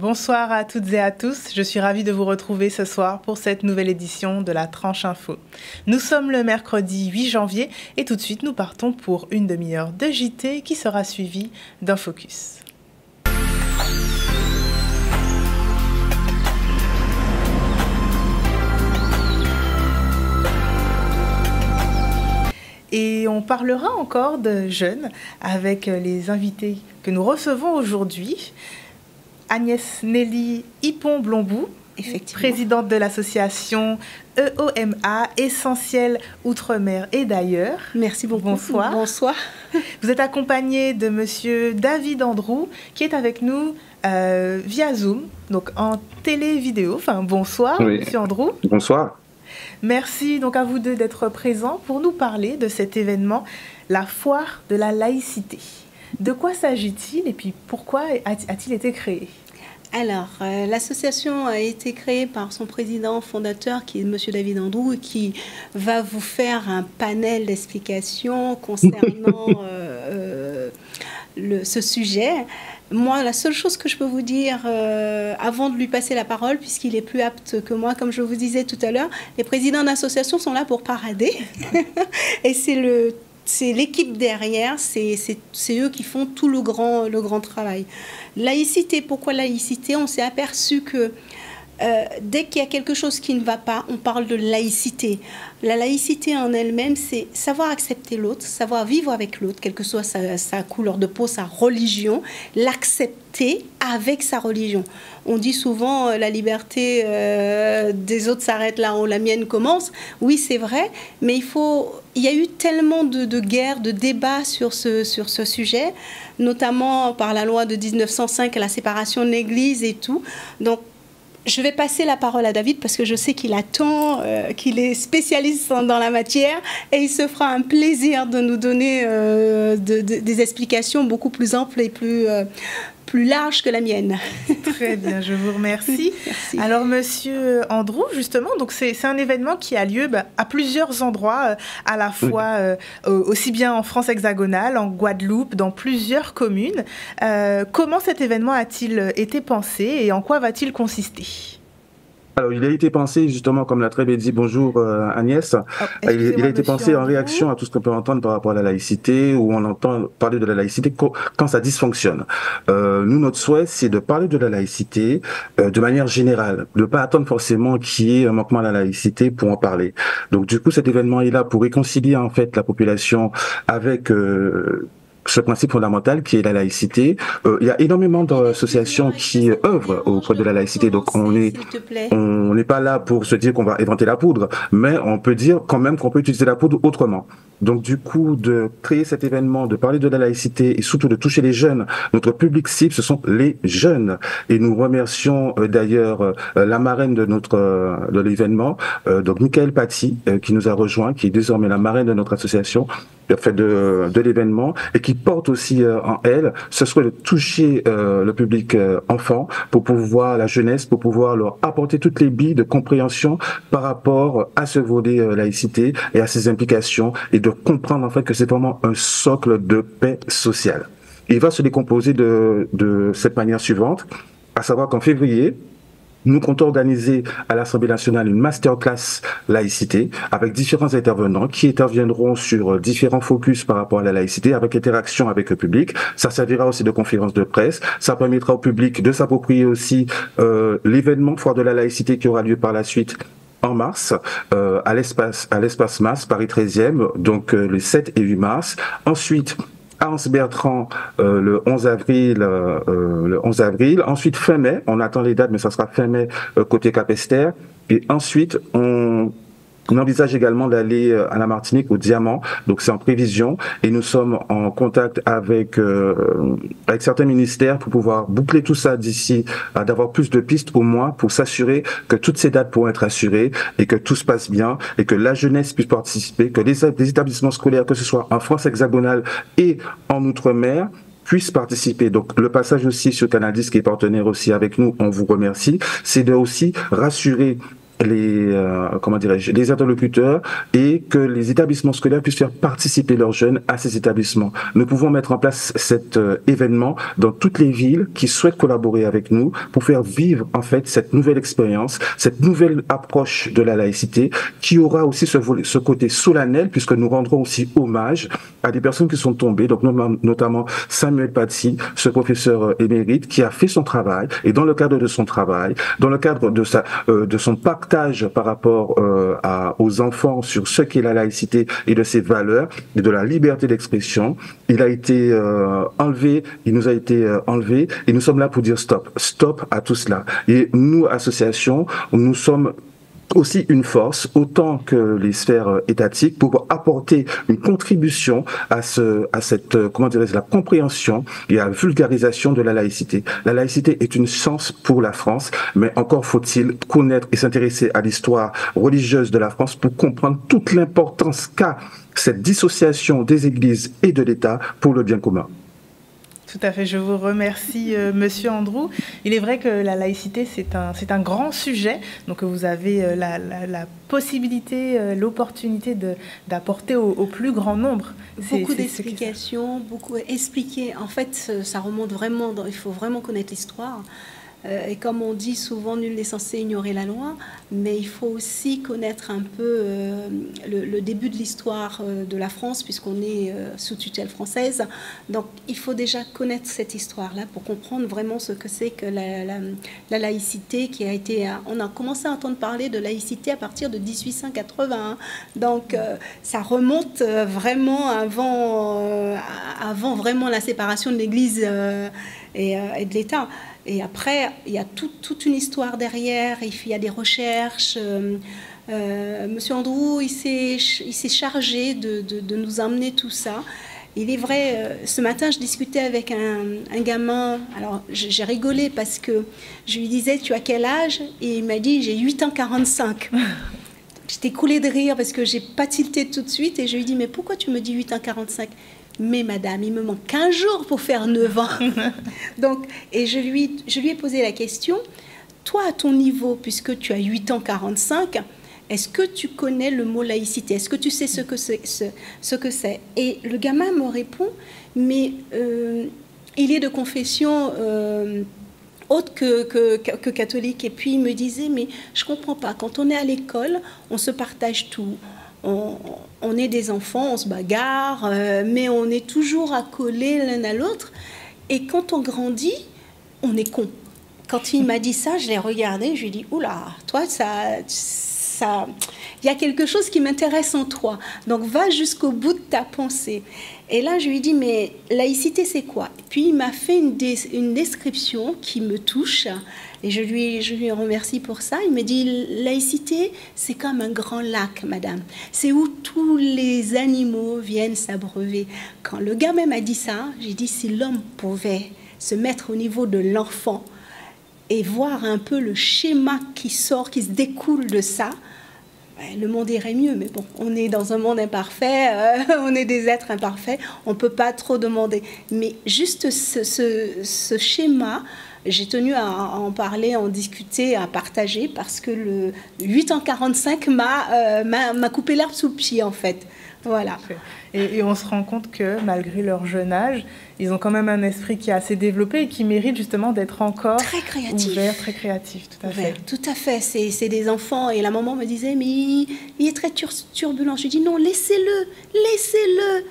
Bonsoir à toutes et à tous, je suis ravie de vous retrouver ce soir pour cette nouvelle édition de la Tranche Info. Nous sommes le mercredi 8 janvier et tout de suite nous partons pour une demi-heure de JT qui sera suivie d'un focus. Et on parlera encore de jeunes avec les invités que nous recevons aujourd'hui. Agnès Nelly Hippon-Blombou, présidente de l'association EOMA, Essentiel Outre-mer et d'ailleurs. Merci beaucoup. Bonsoir. Bonsoir. Vous êtes accompagné de monsieur David Andrew, qui est avec nous via Zoom, donc en télévidéo. Enfin, bonsoir, oui. Monsieur Andrew. Bonsoir. Merci donc à vous deux d'être présents pour nous parler de cet événement, la foire de la laïcité. De quoi s'agit-il et puis pourquoi a-t-il été créé ? Alors, l'association a été créée par son président fondateur, qui est M. David Andrew, qui va vous faire un panel d'explications concernant ce sujet. Moi, la seule chose que je peux vous dire, avant de lui passer la parole, puisqu'il est plus apte que moi, comme je vous disais tout à l'heure, les présidents d'associations sont là pour parader. Et c'est l'équipe derrière, c'est eux qui font tout le grand travail. Laïcité, pourquoi laïcité ? On s'est aperçu que dès qu'il y a quelque chose qui ne va pas, on parle de laïcité. La laïcité en elle-même, c'est savoir accepter l'autre, savoir vivre avec l'autre, quelle que soit sa couleur de peau, sa religion, l'accepter avec sa religion. On dit souvent la liberté des autres s'arrête là où la mienne commence. Oui, c'est vrai, mais il y a eu tellement de guerres, de débats sur ce sujet, notamment par la loi de 1905, la séparation de l'Église et tout. Donc, je vais passer la parole à David parce que je sais qu'il attend, qu'il est spécialiste dans la matière et il se fera un plaisir de nous donner des explications beaucoup plus amples et plus larges que la mienne. Très bien, je vous remercie. Merci. Alors, monsieur Andrew, justement, donc c'est un événement qui a lieu à plusieurs endroits, à la fois aussi bien en France hexagonale, en Guadeloupe, dans plusieurs communes. Comment cet événement a-t-il été pensé et en quoi va-t-il consister ? Alors, il a été pensé, justement, comme l'a très bien dit, bonjour Agnès, il a été pensé en réaction à tout ce qu'on peut entendre par rapport à la laïcité, où on entend parler de la laïcité quand ça dysfonctionne. Nous, notre souhait, c'est de parler de la laïcité de manière générale, de ne pas attendre forcément qu'il y ait un manquement à la laïcité pour en parler. Donc, du coup, cet événement est là pour réconcilier, en fait, la population avec ce principe fondamental qui est la laïcité. Il y a énormément d'associations qui œuvrent auprès de la laïcité, donc on n'est pas là pour se dire qu'on va inventer la poudre, mais on peut dire quand même qu'on peut utiliser la poudre autrement. Donc du coup, de créer cet événement, de parler de la laïcité et surtout de toucher les jeunes, notre public cible, ce sont les jeunes. Et nous remercions d'ailleurs la marraine de l'événement, donc Michael Paty, qui nous a rejoint, qui est désormais la marraine de notre association, fait de l'événement, et qui porte aussi en elle ce souhait de toucher le public enfant pour pouvoir, la jeunesse, pour pouvoir leur apporter toutes les billes de compréhension par rapport à ce volet laïcité et à ses implications, et de comprendre en fait que c'est vraiment un socle de paix sociale. Il va se décomposer de cette manière suivante, à savoir qu'en février, nous comptons organiser à l'Assemblée nationale une masterclass laïcité avec différents intervenants qui interviendront sur différents focus par rapport à la laïcité avec interaction avec le public. Ça servira aussi de conférence de presse. Ça permettra au public de s'approprier aussi l'événement Foire de la laïcité qui aura lieu par la suite en mars, à l'espace Mars, Paris 13e, donc les 7 et 8 mars. Ensuite, à Anse-Bertrand le 11 avril. Ensuite, fin mai, on attend les dates, mais ça sera fin mai côté Cap-Esther. Et ensuite, on envisage également d'aller à la Martinique, au Diamant, donc c'est en prévision, et nous sommes en contact avec certains ministères pour pouvoir boucler tout ça d'ici, d'avoir plus de pistes au moins pour s'assurer que toutes ces dates pourront être assurées et que tout se passe bien et que la jeunesse puisse participer, que les établissements scolaires, que ce soit en France hexagonale et en Outre-mer, puissent participer. Donc le passage aussi sur Canal 10 qui est partenaire aussi avec nous, on vous remercie, c'est de aussi rassurer comment dirais-je, les interlocuteurs et que les établissements scolaires puissent faire participer leurs jeunes à ces établissements. Nous pouvons mettre en place cet événement dans toutes les villes qui souhaitent collaborer avec nous pour faire vivre en fait cette nouvelle expérience, cette nouvelle approche de la laïcité qui aura aussi ce côté solennel puisque nous rendrons aussi hommage à des personnes qui sont tombées, donc notamment Samuel Paty, ce professeur émérite qui a fait son travail et dans le cadre de son travail, dans le cadre de son partage par rapport aux enfants sur ce qu'est la laïcité et de ses valeurs et de la liberté d'expression, il a été enlevé, il nous a été enlevé et nous sommes là pour dire stop à tout cela. Et nous, association, nous sommes aussi une force, autant que les sphères étatiques, pour apporter une contribution à cette, comment dirais-je, la compréhension et à la vulgarisation de la laïcité. La laïcité est une chance pour la France, mais encore faut-il connaître et s'intéresser à l'histoire religieuse de la France pour comprendre toute l'importance qu'a cette dissociation des églises et de l'État pour le bien commun. Tout à fait, je vous remercie Monsieur Andrew. Il est vrai que la laïcité c'est un grand sujet, donc vous avez la possibilité, l'opportunité d'apporter au plus grand nombre. Beaucoup d'explications, beaucoup expliquer. En fait, ça remonte vraiment, il faut vraiment connaître l'histoire. Et comme on dit souvent, nul n'est censé ignorer la loi, mais il faut aussi connaître un peu le début de l'histoire de la France, puisqu'on est sous tutelle française. Donc il faut déjà connaître cette histoire-là pour comprendre vraiment ce que c'est que la laïcité qui a été... On a commencé à entendre parler de laïcité à partir de 1881. Donc ça remonte vraiment avant vraiment la séparation de l'Église et de l'État. Et après, il y a toute une histoire derrière, il y a des recherches. Monsieur Andrew, il s'est chargé de nous amener tout ça. Il est vrai, ce matin, je discutais avec un gamin. Alors, j'ai rigolé parce que je lui disais, tu as quel âge? Et il m'a dit, j'ai 8 ans 45. J'étais coulée de rire parce que je n'ai pas tilté tout de suite. Et je lui ai dit, mais pourquoi tu me dis 8 ans 45? Mais madame, il me manque 15 jours pour faire 9 ans. Donc, et je lui ai posé la question, toi à ton niveau, puisque tu as 8 ans 45, est-ce que tu connais le mot laïcité? Est-ce que tu sais ce que c'est? Et le gamin me répond, mais il est de confession autre que catholique. Et puis il me disait, mais je ne comprends pas, quand on est à l'école, on se partage tout. On est des enfants, on se bagarre, mais on est toujours accolés l'un à l'autre. Et quand on grandit, on est con. Quand il m'a dit ça, je l'ai regardé, je lui ai dit, oula, toi, il y a quelque chose qui m'intéresse en toi. Donc, va jusqu'au bout de ta pensée. Et là, je lui ai dit, mais laïcité, c'est quoi? Et puis, il m'a fait une description qui me touche. Et je lui remercie pour ça. Il me dit, laïcité, c'est comme un grand lac, madame. C'est où tous les animaux viennent s'abreuver. Quand le gars même a dit ça, j'ai dit, si l'homme pouvait se mettre au niveau de l'enfant et voir un peu le schéma qui sort, qui se découle de ça, le monde irait mieux. Mais bon, on est dans un monde imparfait, on est des êtres imparfaits, on ne peut pas trop demander. Mais juste ce schéma, j'ai tenu à en parler, à en discuter, à partager, parce que le 8 ans 45 m'a coupé l'herbe sous le pied, en fait. Voilà. Et on se rend compte que, malgré leur jeune âge, ils ont quand même un esprit qui est assez développé et qui mérite justement d'être encore très créatif. Ouvert, très créatif, tout à fait. Tout à fait, c'est des enfants. Et la maman me disait, mais il est très turbulent. Je lui dis, non, laissez-le, laissez-le.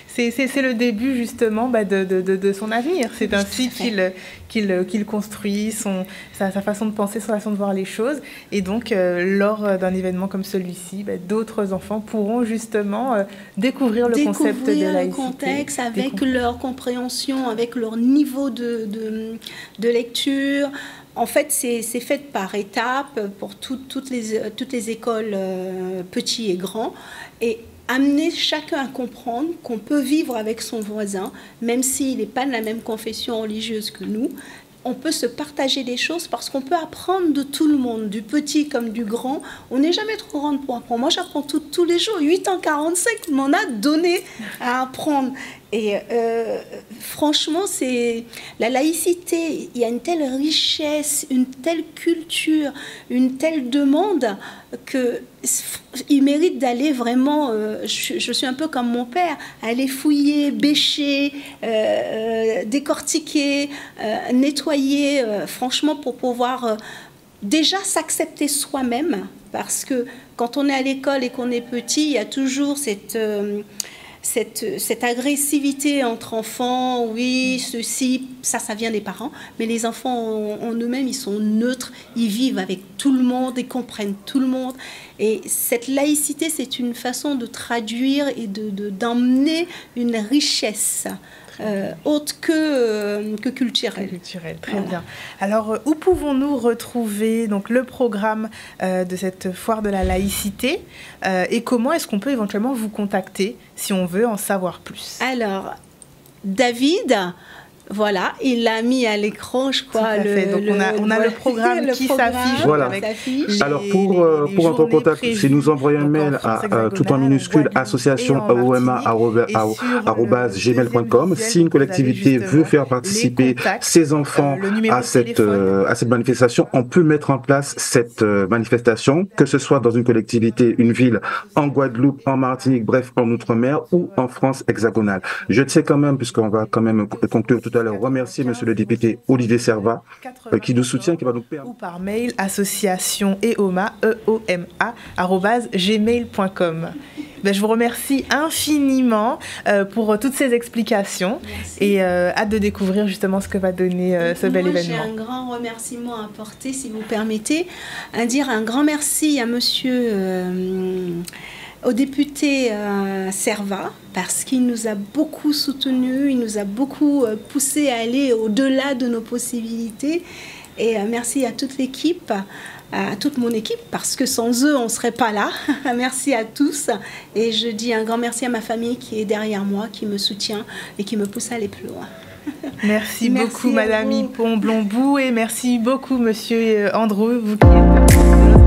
C'est le début justement de son avenir. C'est ainsi qu'il construit sa façon de penser, sa façon de voir les choses. Et donc, lors d'un événement comme celui-ci, d'autres enfants pourront justement découvrir le concept de laïcité. Le contexte avec leur compréhension, avec leur niveau de lecture. En fait, c'est fait par étapes pour toutes les écoles, petits et grands. Et amener chacun à comprendre qu'on peut vivre avec son voisin, même s'il n'est pas de la même confession religieuse que nous. On peut se partager des choses parce qu'on peut apprendre de tout le monde, du petit comme du grand. On n'est jamais trop grande pour apprendre. Moi, j'apprends tous les jours. 8 ans 45 m'en a donné à apprendre. Et franchement, c'est la laïcité, il y a une telle richesse, une telle culture, une telle demande qu'il mérite d'aller vraiment, je suis un peu comme mon père, aller fouiller, bêcher, décortiquer, nettoyer, franchement, pour pouvoir déjà s'accepter soi-même, parce que quand on est à l'école et qu'on est petit, il y a toujours cette agressivité entre enfants, oui, ceci, ça vient des parents, mais les enfants en eux-mêmes, ils sont neutres, ils vivent avec tout le monde, ils comprennent tout le monde. Et cette laïcité, c'est une façon de traduire et d'emmener une richesse autre que culturelle. Très bien. Alors, où pouvons-nous retrouver donc, le programme de cette foire de la laïcité et comment est-ce qu'on peut éventuellement vous contacter si on veut en savoir plus? Alors, David, voilà, il l'a mis à l'écran, je crois. Donc, on a le programme qui s'affiche. Voilà. Alors, pour entrer en contact, si nous envoyez un mail à tout en minuscule association@gmail.com. Si une collectivité veut faire participer ses enfants à cette manifestation, on peut mettre en place cette manifestation, que ce soit dans une collectivité, une ville, en Guadeloupe, en Martinique, bref, en Outre-mer ou en France hexagonale. Je tiens quand même, puisqu'on va quand même conclure tout à l'heure, remercier monsieur le député Olivier Servat qui nous soutient, qui va nous permettre. Ou par mail association@gmail.com. Je vous remercie infiniment pour toutes ces explications. Merci. Et hâte de découvrir justement ce que va donner ce bel événement. J'ai un grand remerciement à apporter, si vous permettez, dire un grand merci à monsieur au député Servat, parce qu'il nous a beaucoup soutenus, il nous a beaucoup poussé à aller au-delà de nos possibilités. Et merci à toute l'équipe, à toute mon équipe, parce que sans eux, on ne serait pas là. Merci à tous. Et je dis un grand merci à ma famille qui est derrière moi, qui me soutient et qui me pousse à aller plus loin. Merci beaucoup, Madame Hippon-Blombou, et merci beaucoup, Monsieur Andrew, vous qui êtes